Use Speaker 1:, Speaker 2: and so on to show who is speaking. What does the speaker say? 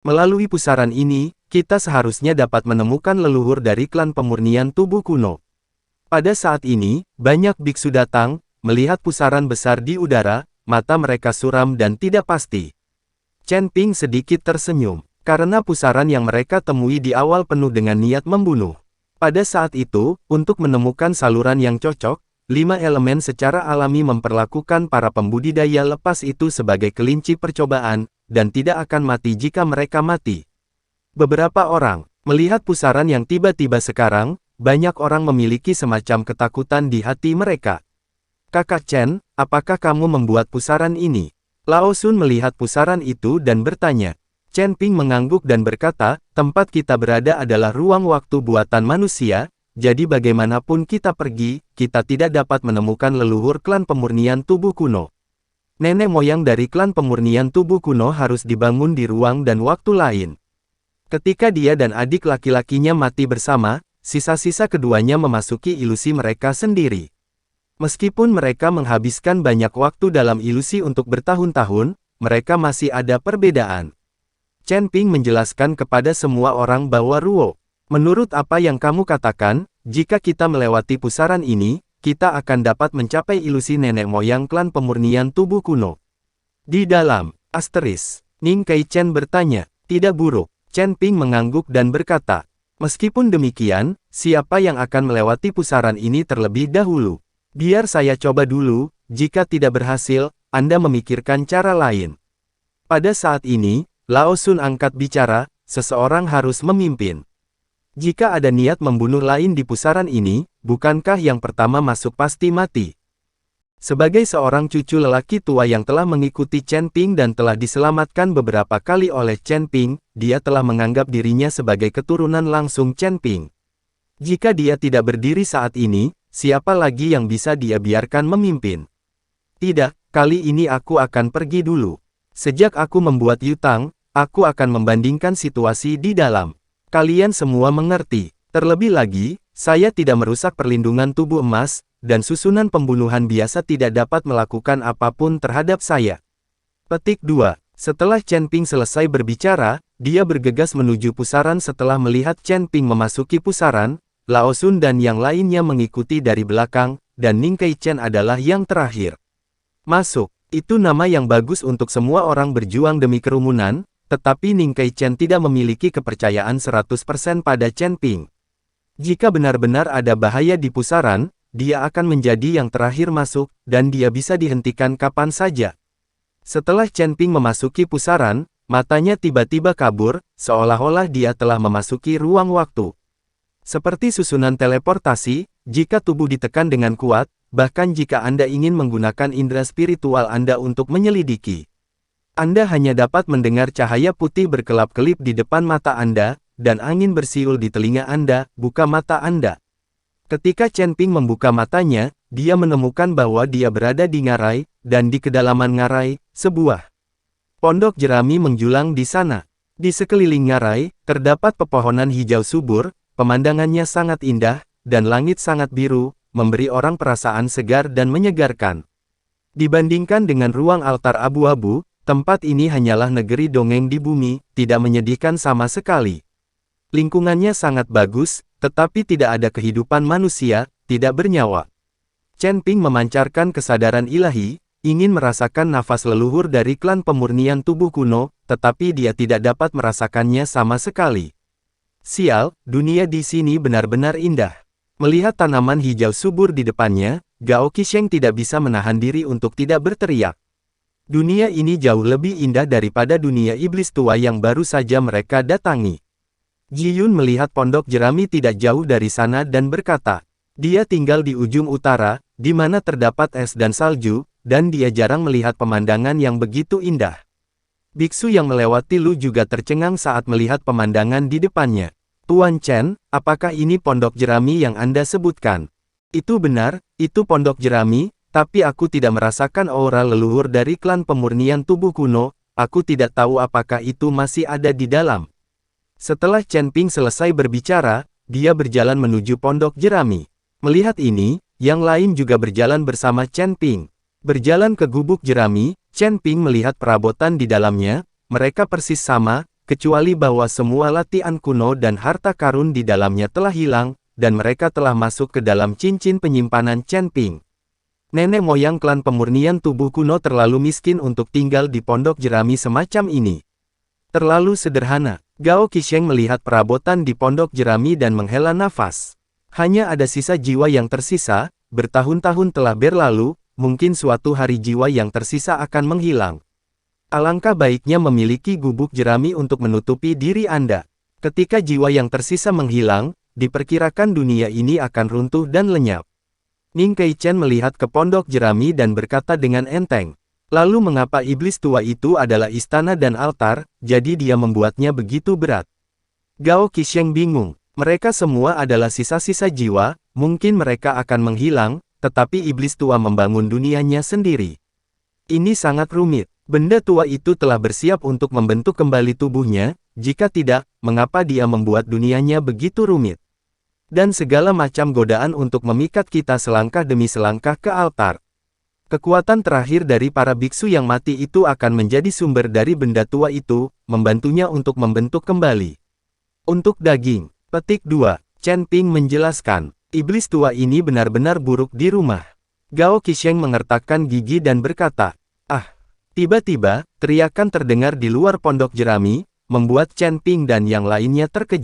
Speaker 1: Melalui pusaran ini, kita seharusnya dapat menemukan leluhur dari klan pemurnian tubuh kuno. Pada saat ini, banyak biksu datang, melihat pusaran besar di udara, mata mereka suram dan tidak pasti. Chen Ping sedikit tersenyum, karena pusaran yang mereka temui di awal penuh dengan niat membunuh. Pada saat itu, untuk menemukan saluran yang cocok, 5 elemen secara alami memperlakukan para pembudidaya lepas itu sebagai kelinci percobaan, dan tidak akan mati jika mereka mati. Beberapa orang melihat pusaran yang tiba-tiba sekarang, banyak orang memiliki semacam ketakutan di hati mereka. Kakak Chen, apakah kamu membuat pusaran ini? Lao Sun melihat pusaran itu dan bertanya. Chen Ping mengangguk dan berkata, tempat kita berada adalah ruang waktu buatan manusia, jadi bagaimanapun kita pergi, kita tidak dapat menemukan leluhur klan pemurnian tubuh kuno. Nenek moyang dari klan pemurnian tubuh kuno harus dibangun di ruang dan waktu lain. Ketika dia dan adik laki-lakinya mati bersama, sisa-sisa keduanya memasuki ilusi mereka sendiri. Meskipun mereka menghabiskan banyak waktu dalam ilusi untuk bertahun-tahun, mereka masih ada perbedaan. Chen Ping menjelaskan kepada semua orang bahwa Ruo, menurut apa yang kamu katakan, jika kita melewati pusaran ini, kita akan dapat mencapai ilusi nenek moyang klan pemurnian tubuh kuno. Di dalam, Ning Kai Chen bertanya, tidak buruk. Chen Ping mengangguk dan berkata, meskipun demikian, siapa yang akan melewati pusaran ini terlebih dahulu? Biar saya coba dulu, jika tidak berhasil, Anda memikirkan cara lain. Pada saat ini, Lao Sun angkat bicara, seseorang harus memimpin. Jika ada niat membunuh lain di pusaran ini, bukankah yang pertama masuk pasti mati? Sebagai seorang cucu lelaki tua yang telah mengikuti Chen Ping dan telah diselamatkan beberapa kali oleh Chen Ping, dia telah menganggap dirinya sebagai keturunan langsung Chen Ping. Jika dia tidak berdiri saat ini, siapa lagi yang bisa dia biarkan memimpin? Tidak, kali ini aku akan pergi dulu. Sejak aku membuat Yutang, aku akan membandingkan situasi di dalam. Kalian semua mengerti. Terlebih lagi, saya tidak merusak perlindungan tubuh emas, dan susunan pembunuhan biasa tidak dapat melakukan apapun terhadap saya. Petik 2. Setelah Chen Ping selesai berbicara, dia bergegas menuju pusaran setelah melihat Chen Ping memasuki pusaran, Lao Sun dan yang lainnya mengikuti dari belakang, dan Ning Kai Chen adalah yang terakhir. Masuk, itu nama yang bagus untuk semua orang berjuang demi kerumunan, tetapi Ning Kai Chen tidak memiliki kepercayaan 100% pada Chen Ping. Jika benar-benar ada bahaya di pusaran, dia akan menjadi yang terakhir masuk, dan dia bisa dihentikan kapan saja. Setelah Chen Ping memasuki pusaran, matanya tiba-tiba kabur, seolah-olah dia telah memasuki ruang waktu. Seperti susunan teleportasi, jika tubuh ditekan dengan kuat, bahkan jika Anda ingin menggunakan indera spiritual Anda untuk menyelidiki. Anda hanya dapat mendengar cahaya putih berkelap-kelip di depan mata Anda, dan angin bersiul di telinga Anda, buka mata Anda. Ketika Chen Ping membuka matanya, dia menemukan bahwa dia berada di ngarai, dan di kedalaman ngarai, sebuah pondok jerami menjulang di sana. Di sekeliling ngarai, terdapat pepohonan hijau subur, pemandangannya sangat indah, dan langit sangat biru, memberi orang perasaan segar dan menyegarkan. Dibandingkan dengan ruang altar abu-abu, tempat ini hanyalah negeri dongeng di bumi, tidak menyedihkan sama sekali. Lingkungannya sangat bagus, tetapi tidak ada kehidupan manusia, tidak bernyawa. Chen Ping memancarkan kesadaran ilahi, ingin merasakan nafas leluhur dari klan pemurnian tubuh kuno, tetapi dia tidak dapat merasakannya sama sekali. Sial, dunia di sini benar-benar indah. Melihat tanaman hijau subur di depannya, Gao Qisheng tidak bisa menahan diri untuk tidak berteriak. Dunia ini jauh lebih indah daripada dunia iblis tua yang baru saja mereka datangi. Ji Yun melihat pondok jerami tidak jauh dari sana dan berkata, dia tinggal di ujung utara, di mana terdapat es dan salju, dan dia jarang melihat pemandangan yang begitu indah. Biksu yang melewati Lu juga tercengang saat melihat pemandangan di depannya. Tuan Chen, apakah ini pondok jerami yang Anda sebutkan? Itu benar, itu pondok jerami, tapi aku tidak merasakan aura leluhur dari klan pemurnian tubuh kuno, aku tidak tahu apakah itu masih ada di dalam. Setelah Chen Ping selesai berbicara, dia berjalan menuju pondok jerami. Melihat ini, yang lain juga berjalan bersama Chen Ping. Berjalan ke gubuk jerami, Chen Ping melihat perabotan di dalamnya, mereka persis sama, kecuali bahwa semua latihan kuno dan harta karun di dalamnya telah hilang, dan mereka telah masuk ke dalam cincin penyimpanan Chen Ping. Nenek moyang klan pemurnian tubuh kuno terlalu miskin untuk tinggal di pondok jerami semacam ini. Terlalu sederhana. Gao Qisheng melihat perabotan di pondok jerami dan menghela nafas. Hanya ada sisa jiwa yang tersisa, bertahun-tahun telah berlalu, mungkin suatu hari jiwa yang tersisa akan menghilang. Alangkah baiknya memiliki gubuk jerami untuk menutupi diri Anda. Ketika jiwa yang tersisa menghilang, diperkirakan dunia ini akan runtuh dan lenyap. Ning Keichen melihat ke pondok jerami dan berkata dengan enteng. Lalu mengapa iblis tua itu adalah istana dan altar, jadi dia membuatnya begitu berat? Gao Qisheng bingung. Mereka semua adalah sisa-sisa jiwa, mungkin mereka akan menghilang, tetapi iblis tua membangun dunianya sendiri. Ini sangat rumit. Benda tua itu telah bersiap untuk membentuk kembali tubuhnya, jika tidak, mengapa dia membuat dunianya begitu rumit? Dan segala macam godaan untuk memikat kita selangkah demi selangkah ke altar. Kekuatan terakhir dari para biksu yang mati itu akan menjadi sumber dari benda tua itu, membantunya untuk membentuk kembali. Untuk daging. Petik 2. Chen Ping menjelaskan, iblis tua ini benar-benar buruk di rumah. Gao Qisheng mengertakkan gigi dan berkata, "Ah!" Tiba-tiba, teriakan terdengar di luar pondok jerami, membuat Chen Ping dan yang lainnya terkejut.